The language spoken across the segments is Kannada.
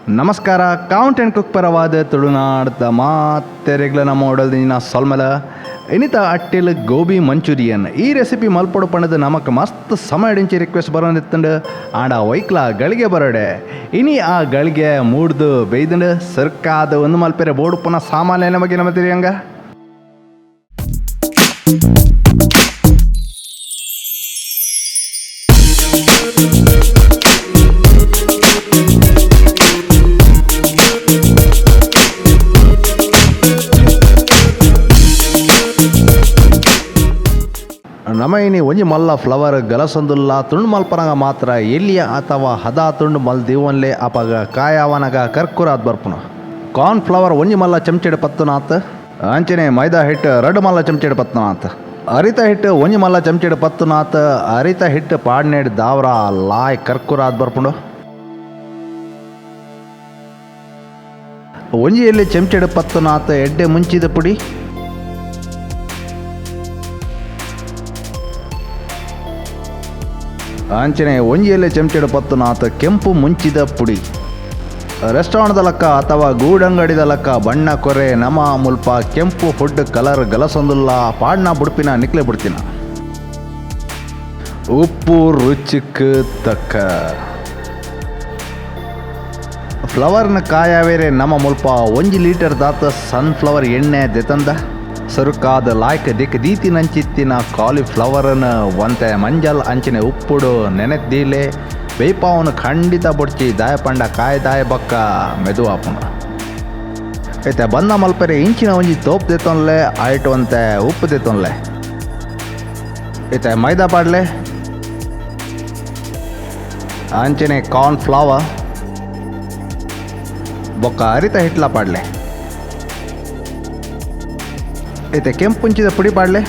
ನಮಸ್ಕಾರ. ಕೌಂಟ್ ಆ್ಯಂಡ್ ಕುಕ್ ಪರವಾದ ತುಳುನಾಡ್ದ ಮಾತೆರೆಗ್ಲ ನಮ್ಮ ಓಡಲ್ದಿನ ಸೊಲ್ಮಲ ಎನಿತ ಅಟ್ಟಿಲ್ ಗೋಬಿ ಮಂಚೂರಿಯನ್ ಈ ರೆಸಿಪಿ ಮಲ್ಪೊಡು ಪಣದು ನಮಕ್ ಮಸ್ತ್ ಸಮಯ ಡಿಂಚಿ ರಿಕ್ವೆಸ್ಟ್ ಬರೋದಿತ್ತಂಡು ಆಂಡ ಒಯ್ಕ್ಲ ಗಳಿಗೆ ಬರೋಡೆ ಇನಿ ಆ ಗಳಿಗೆ ಮೂಡ್ದು ಬೇಯ್ದಂಡು ಸರ್ಕಾದ ಒಂದು ಮಲ್ಪೆರೆ ಬೋಡು ಪುನಃ ಸಾಮಾನ್ಯನ ಬಗ್ಗೆ ನಮ್ಮ ತಿರಿಯಂಗ ನಮ್ಮ ಇನಿ ಒಂಜಿ ಮಲ್ಲ ಫ್ಲವರ್ ಗಲಸೊಂದುಲ್ಲ ತುಂಡು ಮಲ್ಪನಗ ಮಾತ್ರ ಎಲ್ಲಿಯ ಅಥವಾ ಹದ ತುಂಡು ಮಲ್ ದಿವನ್ಲೆ ಅಪಗ ಕಾಯಾವನಗ ಕರ್ಕುರಾದ್ ಬರ್ಪುನ. ಕಾರ್ನ್ ಫ್ಲವರ್ ಒಂಜಿ ಮಲ್ಲ ಚಮಚೆಡ್ ಪತ್ತುನಾತ್, ಅಂಚನೆ ಮೈದಾ ಹಿಟ್ಟು 2 ಮಲ್ಲ ಚಮಚೆಡ್ ಪತ್ತುನಾತ್, ಅರಿತ ಹಿಟ್ಟು ಒಂಜಿ ಮಲ್ಲ ಚಮಚೆಡ್ ಪತ್ತುನಾತ್. ಅರಿತ ಹಿಟ್ಟು ಪಾಡ್ನೆಡ್ ದಾವ್ರ ಲಾಯ್ ಕರ್ಕುರಾದ್ ಬರ್ಪುಂಡು. ಒಂಜಿ ಎಲ್ಲಿ ಚಮಚೆಡ್ ಪತ್ತುನಾತ್ ಎಡ್ಡೆ ಮುಂಚಿದ ಪುಡಿ, ಅಂಚನೆ ಒಂಜಿಯಲ್ಲೇ ಚಮಚೆಡು ಪತ್ತುನಾಥ ಕೆಂಪು ಮುಂಚಿದ ಪುಡಿ. ರೆಸ್ಟೋರೆಂಟ್ದ ಲಕ್ಕ ಅಥವಾ ಗೂಡಂಗಡಿದ ಲಕ್ಕ ಬಣ್ಣ ಕೊರೆ ನಮ ಮುಲ್ಪ ಕೆಂಪು ಫುಡ್ ಕಲರ್ ಗಲಸೊಂದುಲ್ಲ ಪಾಡ್ನ ಬುಡ್ಪಿನ ನಿಕ್ಲೆ ಬಿಡ್ತಿನ. ಉಪ್ಪು ರುಚಿಕ್ ತಕ್ಕ. ಫ್ಲವರ್ನ ಕಾಯಾವೇರೆ ನಮ ಮುಲ್ಪ 1 ಲೀಟರ್ ದಾತ ಸನ್ಫ್ಲವರ್ ಎಣ್ಣೆ ದೆತಂದ ಸರುಕಾದ ಲಾಯ್ಕ್ ದಿಕ್ ದೀತಿ ನಂಚಿತ್ತಿನ ಕಾಲಿಫ್ಲವರ್ನ ಒಂತೆ ಮಂಜಲ್ ಅಂಚಿನ ಉಪ್ಪುಡು ನೆನೆದ್ದೀಲೆ ಬೇಯ್ಪಾವನು ಖಂಡಿತ ಬುಡ್ಚಿ ದಾಯ ಪಂಡ ಕಾಯಿ ದಾಯ ಬಕ್ಕ ಮೆದು ಆಪುನ. ಐತೆ ಬಂದ ಮಲ್ಪರೆ ಇಂಚಿನ ಒಂಜಿ ತೋಪ್ ದೆತ್ತೊನ್ಲೆ ಆಯ್ಟು ಅಂತೆ ಉಪ್ಪು ದೆತ್ತೊನ್ಲೆ. ಐತೆ ಮೈದಾ ಪಾಡ್ಲೆ, ಅಂಚಿನ ಕಾರ್ನ್ ಫ್ಲವರ್ ಬೊಕ್ಕ ಅರಿತ ಹಿಟ್ಲ ಪಾಡ್ಲೆ. ಐತೆ ಕೆಂಪು ಮುಂಚಿದ ಪುಡಿ ಪಾಡ್ಲೆ,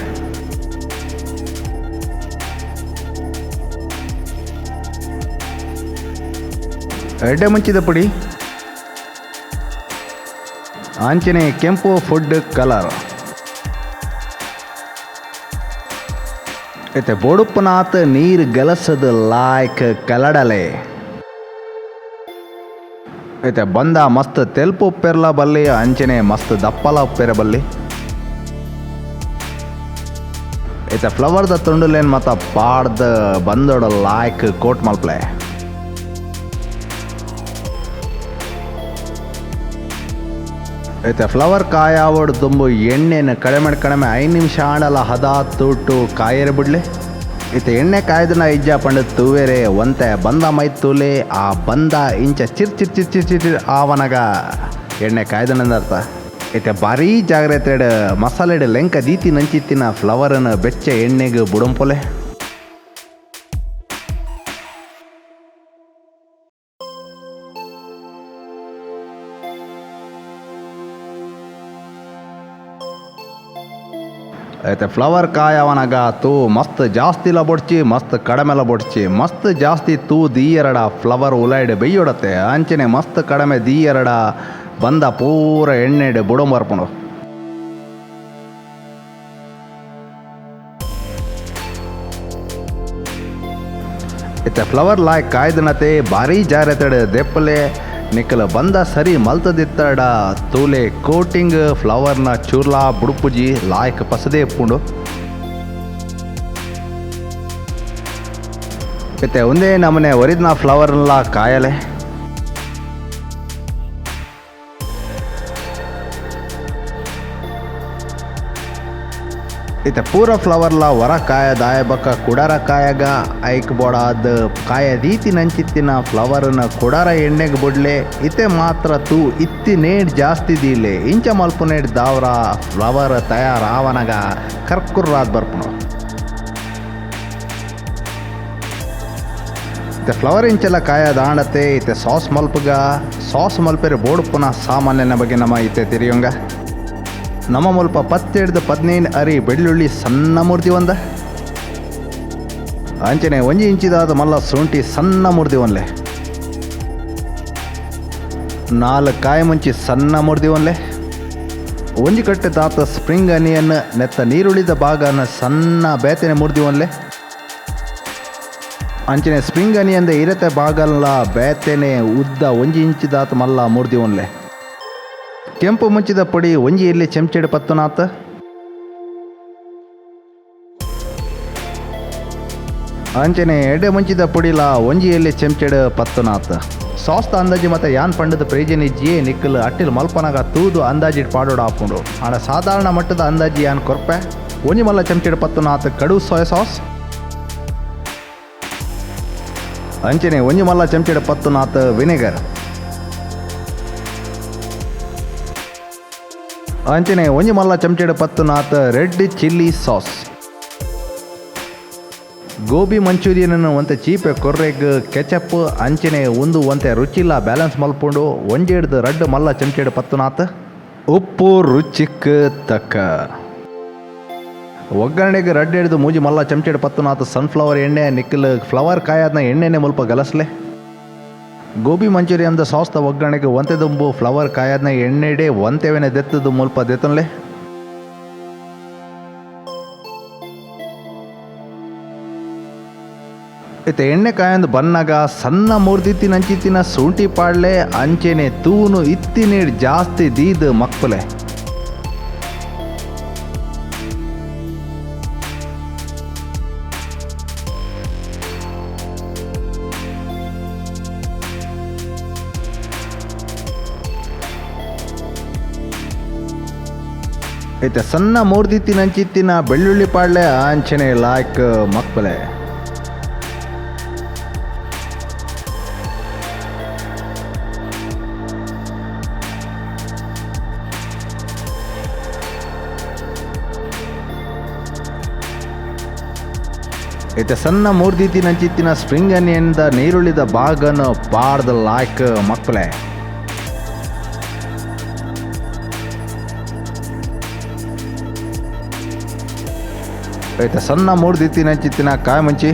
ಎಡ್ಡೆ ಮುಂಚಿದ ಪುಡಿ, ಅಂಚನೆ ಕೆಂಪು ಫುಡ್ ಕಲರ್. ಐತೆ ಬೋಡುಪ್ಪನಾತ್ ನೀರು ಗಲಸದ ಲಾಯ್ಕ್ ಕಲಡಲೆ. ಐತೆ ಬಂದ ಮಸ್ತ್ ತೆಲ್ಪು ಉಪ್ಪೆರ್ಲ ಬಲ್ಲಿ, ಅಂಚನೆ ಮಸ್ತ್ ದಪ್ಪಲ ಉಪ್ಪೆರೆ ಬಲ್ಲಿ. ಐತೆ ಫ್ಲವರ್ದ ತುಂಡುಲೇನು ಮತ್ತು ಪಾಡ್ದ ಬಂದೋಡ ಲಾಯ್ಕ್ ಕೋಟ್ ಮಲ್ಪ್ಲೆ. ಐತೆ ಫ್ಲವರ್ ಕಾಯಾವಡು ತುಂಬು ಎಣ್ಣೆನ ಕಡಿಮೆ 5 ನಿಮಿಷ ಆಂಡಲ ಹದ ತೂಟು ಕಾಯರೆ ಬಿಡ್ಲೆ. ಐತೆ ಎಣ್ಣೆ ಕಾಯ್ದನ ಇಜ್ಜ ಪಂಡ ತೂವೇರೆ ಒಂತೆ ಬಂದ ಮೈ ತೂಲೆ ಆ ಬಂದ ಇಂಚ ಚಿರ್ ಆವನಗ ಎಣ್ಣೆ ಕಾಯ್ದನಂದರ್ಥ. ಐತೆ ಭಾರೀ ಜಾಗ್ರತೆ ಮಸಾಲೆಡ್ ಲೆಂಕ ದೀತಿ ನಂಚಿತ್ತಿನ ಫ್ಲವರನ್ನ ಬೆಚ್ಚ ಎಣ್ಣೆಗೆ ಬುಡಂಪೊಲೆ. ಐತೆ ಫ್ಲವರ್ ಕಾಯವನಗ ತೂ ಮಸ್ತ್ ಜಾಸ್ತಿಲ ಬೊಡ್ಚಿ ಮಸ್ತ್ ಕಡಿಮೆಲ ಬೊಡ್ಚಿ. ಮಸ್ತ್ ಜಾಸ್ತಿ ತೂ ದೀಯರಡ ಫ್ಲವರ್ ಉಲೈಡ್ ಬೆಯ್ಯೊಡತ್ತೆ, ಅಂಚನೆ ಮಸ್ತ್ ಕಡಿಮೆ ದೀಯರಡ ಬಂದ ಪೂರ ಎಣ್ಣೆಡ್ ಬುಡಂಬರ್ಪುಂಡು. ಇತ್ತೆ ಫ್ಲವರ್ ಲಾಯ್ ಕಾಯ್ದನತೆ ಭಾರೀ ಜಾಗ್ರತೆ ದೆಪ್ಪಲೆ ನಿಕ್ಕಲ ಬಂದ ಸರಿ ಮಲ್ತದಿತ್ತಡ ತೂಲೆ ಕೋಟಿಂಗ್ ಫ್ಲವರ್ನ ಚೂರ್ಲಾ ಬುಡುಪುಜಿ ಲಾಯ್ಕ್ ಪಸದೆ ಎಪ್ಪುಂಡು. ಇತ್ತೆ ಒಂದೇ ನಮನೆ ಒರಿದ್ನ ಫ್ಲವರ್ನ ಕಾಯಲೆ. ಇತ್ತೆ ಪೂರ ಫ್ಲವರ್ಲ ಹೊರ ಕಾಯ ದಾಯ ಬಕ್ಕ ಕುಡಾರ ಕಾಯಾಗ ಐಕ್ ಬೋಡಾದ ಕಾಯ ರೀತಿ ನಂಚಿತ್ತಿನ ಫ್ಲವರ್ನ ಕುಡಾರ ಎಣ್ಣೆಗೆ ಬುಡ್ಲೆ. ಇತ್ತೆ ಮಾತ್ರ ತೂ ಇತ್ತಿ ನೇಡ್ ಜಾಸ್ತಿ ದೀಲೆ ಇಂಚ ಮಲ್ಪು ನೇಡ್ ದಾವ್ರ ಫ್ಲವರ್ ತಯಾರ ಆವನಗ ಕರ್ಕುರ್ರಾದ್ ಬರ್ಪುನು. ಇತ್ತೆ ಫ್ಲವರ್ ಇಂಚೆಲ್ಲ ಕಾಯ ದಾಂಡತೆ ಇತ್ತೆ ಸಾಸ್ ಮಲ್ಪೆರೆ ಬೋಡು ಪುನಃ ಸಾಮಾನ್ಯನ ಬಗ್ಗೆ ನಮ್ಮ ಇತ್ತೆ ತಿರಿಯೊಂಗ. ನಮ್ಮ ಮುಲ್ಪ 10-15 ಅರಿ ಬೆಳ್ಳುಳ್ಳಿ ಸಣ್ಣ ಮುರ್ದಿ ಒಂದ, ಅಂಚನೆ 1 ಇಂಚಿದಾದ ಮಲ್ಲ ಶುಂಠಿ ಸಣ್ಣ ಮುರ್ದಿ ಒನ್ಲೆ, 4 ಕಾಯಿ ಮುಂಚಿ ಸಣ್ಣ ಮುರ್ದಿ ಒನ್ಲೆ, 1 ಕಟ್ಟೆ ದಾತ ಸ್ಪ್ರಿಂಗ್ ಅನಿಯನ್ ನೆತ್ತ ನೀರುಳಿದ ಭಾಗನ ಸಣ್ಣ ಬೇತನೆ ಮುರ್ದಿ ಒನ್ಲೆ, ಅಂಚನೆ ಸ್ಪ್ರಿಂಗ್ ಅನಿಯಂದ ಇರತೆ ಬಾಗಲ್ಲ ಬೇತೆನೆ ಉದ್ದ 1 ಇಂಚಿದಾತ ಮಲ್ಲ ಮೂರ್ದಿ ಒನ್ಲೆ ಕೆಂಪು ಮುಂಚಿದ ಪೊಡಿ ಒಂಜಿಯಲ್ಲಿ ಚೆಂಚೆಡು ಪತ್ತುನಾಥ ಅಂಚನೆ ಎಡೆ ಮುಂಚಿದ ಪುಡಿಲ ಒಂಜಿಯಲ್ಲಿ ಚೆಂಚೆಡು ಪತ್ತುನಾಥ ಸಾಸ್ತ ಅಂದಾಜಿ ಮತ್ತು ಯಾನ್ ಪಂಡದ ಪ್ರೇಜನಿಜ್ಜಿಯೇ ನಿಕ್ಕಲು ಅಟ್ಟಿಲ್ ಮಲ್ಪನಾಗ ತೂದು ಅಂದಾಜಿಟ್ ಪಾಡೋಡ ಹಾಕೊಂಡು ಆಡ ಸಾಧಾರಣ ಮಟ್ಟದ ಅಂದಾಜಿ ಯಾನ್ ಕೊರ್ಪೆ ಒಂಜಿ ಮಲ್ಲ ಚೆಂಚೆಡು ಪತ್ತುನಾಥ ಕಡು ಸೋಯಾ ಸಾಸ್ ಅಂಚನೆ ಒಂಜಿ ಮಲ್ಲ ಚೆಂಚೆಡು ಪತ್ತುನಾಥ ವಿನೆಗರ್ ಅಂಚನೆ ಒಂಜಿ ಮಲ್ಲ ಚೆಂಚೆಡು ಪತ್ತುನಾಥ ರೆಡ್ ಚಿಲ್ಲಿ ಸಾಸ್ ಗೋಬಿ ಮಂಚೂರಿಯನನ್ನು ಒಂತೆ ಚೀಪೆ ಕೊರ್ರೆಗ್ ಕೆಚಪ್ ಅಂಚನೆ ಒಂತೆ ರುಚಿಲ್ಲ ಬ್ಯಾಲೆನ್ಸ್ ಮಲ್ಪುಂಡು ಒಂಜೆಡ್ದು ರಡ್ಡು ಮಲ್ಲ ಚೆಂಚೆಡು ಪತ್ತುನಾಥ ಉಪ್ಪು ರುಚಿಕ್ ತಕ್ಕ ಒಗ್ಗರಣೆಗೆ ರಡ್ಡು ಹಿಡಿದು ಮೂಜಿ ಮಲ್ಲ ಚೆಂಚೆಡು ಪತ್ತುನಾಥ ಸನ್ಫ್ಲವರ್ ಎಣ್ಣೆ ನಿಕ್ಕಲ್ ಫ್ಲವರ್ ಕಾಯದ್ನ ಎಣ್ಣೆನೆ ಮುಲ್ಪ ಗಲಸ್ಲೆ ಗೋಬಿ ಮಂಚೂರಿಯನ್ದ ಸಾಸ್ದ ಒಗ್ಗರಣೆಗೆ ಒಂತೆ ದುಂಬು ಫ್ಲವರ್ ಕಾಯದ್ನ ಎಣ್ಣೆಡೆ ಒಂತೆವೆನೆ ದೆತ್ತದು ಮುಲ್ಪ ದೆತ್ತನ್ಲೆ ಇತ್ತೆ ಎಣ್ಣೆ ಕಾಯಂದು ಬನ್ನಾಗ ಸಣ್ಣ ಮೂರ್ದಿತ್ತಿನ ಅಂಚಿತ್ತಿನ ಶುಂಠಿ ಪಾಡ್ಲೆ ಅಂಚೆನೆ ತೂನು ಇತ್ತಿನೀಡ್ ಜಾಸ್ತಿ ದೀದ್ ಮಕ್ಕಲೆ ಇತ್ತೆ ಸಣ್ಣ ಮೂರ್ದಿತ್ತಿನ ಅಂಚಿತ್ತಿನ ಬೆಳ್ಳುಳ್ಳಿ ಪಾಡ್ಲೆ ಅಂಚೆನೆ ಲಾಯ್ಕ್ ಮಕ್ಕಳೆ ಇತ್ತೆ ಸಣ್ಣ ಮೂರ್ದಿತ್ತಿನ ಅಂಚಿತ್ತಿನ ಸ್ಪ್ರಿಂಗ್ ಅನಿಯನ್ದ ನೀರುಳ್ಳಿದ ಬಾಗನ ಪಾಡ್ದ ಲಾಯ್ಕ್ ಮಕ್ಕಳೆ ಇತ್ತೆ ಸಣ್ಣ ಮೂರ್ದಿತ್ತಿನ ಅಂಚಿತ್ತಿನ ಕಾಯಿ ಮುಂಚಿ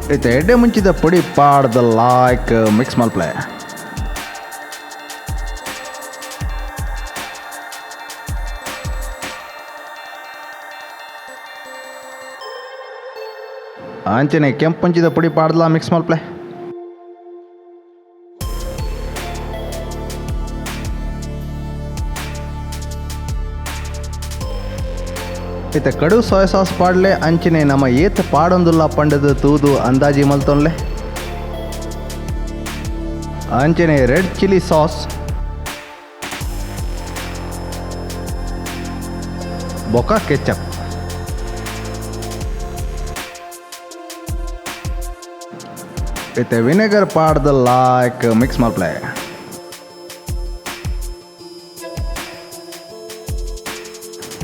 ಇತ್ತೆ ಎಡ್ಡೆ ಮುಂಚಿದ ಪುಡಿ ಪಾಡ್ದ ಲಾಯ್ಕ್ ಮಿಕ್ಸ್ ಮಲ್ಪಲೆ ಅಂಚನೆ ಕೆಂಪು ಮುಂಚಿದ ಪುಡಿ ಪಾಡ್ದಲ ಮಿಕ್ಸ್ ಮಲ್ಪಲೆ ಇತ್ತೆ ಕಡು ಸೋಯಾ ಸಾಸ್ ಪಾಡ್ಲೆ ಅಂಚನೆ ನಮ್ಮ ಏತ್ ಪಾಡೊಂದುಲ್ಲ ಪಂಡದ ತೂದು ಅಂದಾಜಿ ಮಲ್ತೊನ್ಲೆ ಅಂಚನೆ ರೆಡ್ ಚಿಲ್ಲಿ ಸಾಸ್ ಬೊಕ ಕೆಚಪ್ ಇತ್ತೆ ವಿನೆಗರ್ ಪಾಡ್ದ ಲಾಯ್ಕ್ ಮಿಕ್ಸ್ ಮಲ್ಪಲೆ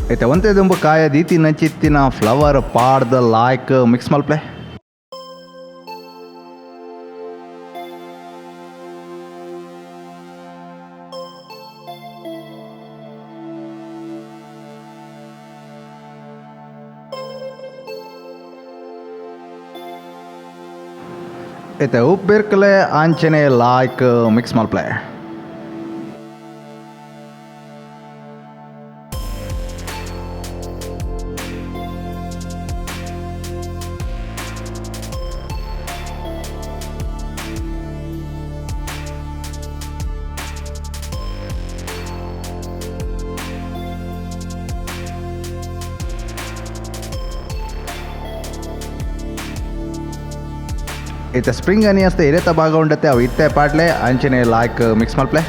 ಇತ್ತೆ ಒಂತೆ ದುಂಬು ಕಾಯ ದೀತಿ ನಂಚಿತ್ತಿನ ಫ್ಲವರ್ ಪಾಡ್ದ ಲಾಯ್ಕ್ ಮಿಕ್ಸ್ ಮಲ್ಪಲೆ ಇತ್ತೆ ಉಪ್ಪು ಬೆರ್ಕಲೆ ಅಂಚನೆ ಲಾಯ್ಕ್ ಮಿಕ್ಸ್ ಮಲ್ಪಲೆ ಇತ್ತೆ ಸ್ಪ್ರಿಂಗ್ ಅನಿಯನ್ಸ್ದ ಇರೆತ ಭಾಗ ಉಂಡತೆ ಅವು ಇತ್ತೆ ಪಾಡ್ಲೆ ಅಂಚನೆ ಲಾಯ್ಕ್ ಮಿಕ್ಸ್ ಮಲ್ಪಲೆ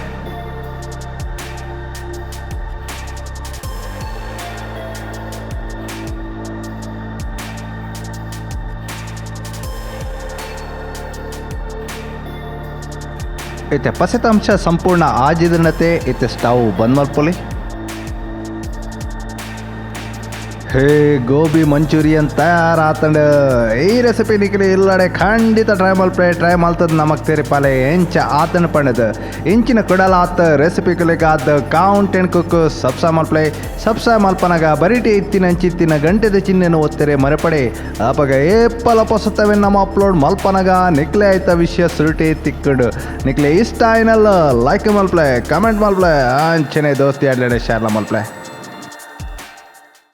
ಇತ್ತೆ ಪಸೆತಾಂಶ ಸಂಪೂರ್ಣ ಆಜಿದನತೆ ಇತ್ತೆ ಸ್ಟವ್ ಬಂದ್ ಮಲ್ಪೊಲಿ ಹೇ ಗೋಬಿ ಮಂಚೂರಿಯನ್ ತಯಾರಾತಂಡ ಈ ರೆಸಿಪಿ ನಿಖಿಲಿ ಇಲ್ಲಡೆ ಖಂಡಿತ ಟ್ರೈ ಮಾಡ್ತದ ನಮಕ್ ತೆರಿ ಪಾಲೆ ಎಂಚ ಆತನ ಪಣದ ಇಂಚಿನ ಕೊಡಲಾತ ರೆಸಿಪಿ ಕಲಿಗಾದ ಕೌಂಟ್ ಅಂಡ್ ಕುಕ್ ಸಬ್ಸಾ ಮಲ್ಪನಗ ಬರಿಟಿ ಇತ್ತಿನ ಗಂಟೆದ ಚಿಹ್ನೆನ ಒತ್ತೆರೆ ಮರೆಪಡೆ ಅಪಗ ಏಪ್ಪಲ ಪೊಸತವೆ ನಮ್ಮ ಅಪ್ಲೋಡ್ ಮಲ್ಪನಗ ನಿಕ್ಲೆ ಆಯ್ತ ವಿಷಯ ಸುರುಟಿ ತಿಕ್ಕಡು ನಿಕ್ಲೆ ಇಷ್ಟ ಏನಲ್ಲ ಲೈಕ್ ಮಲ್ಪ್ಲೆ ಕಮೆಂಟ್ ಮಲ್ಪ್ಲೆ ಅಂಚನೆ ದೋಸ್ತಿ ಆಡ್ಲಡೆ ಶೇರ್ ಮಲ್ಪ್ಲೆ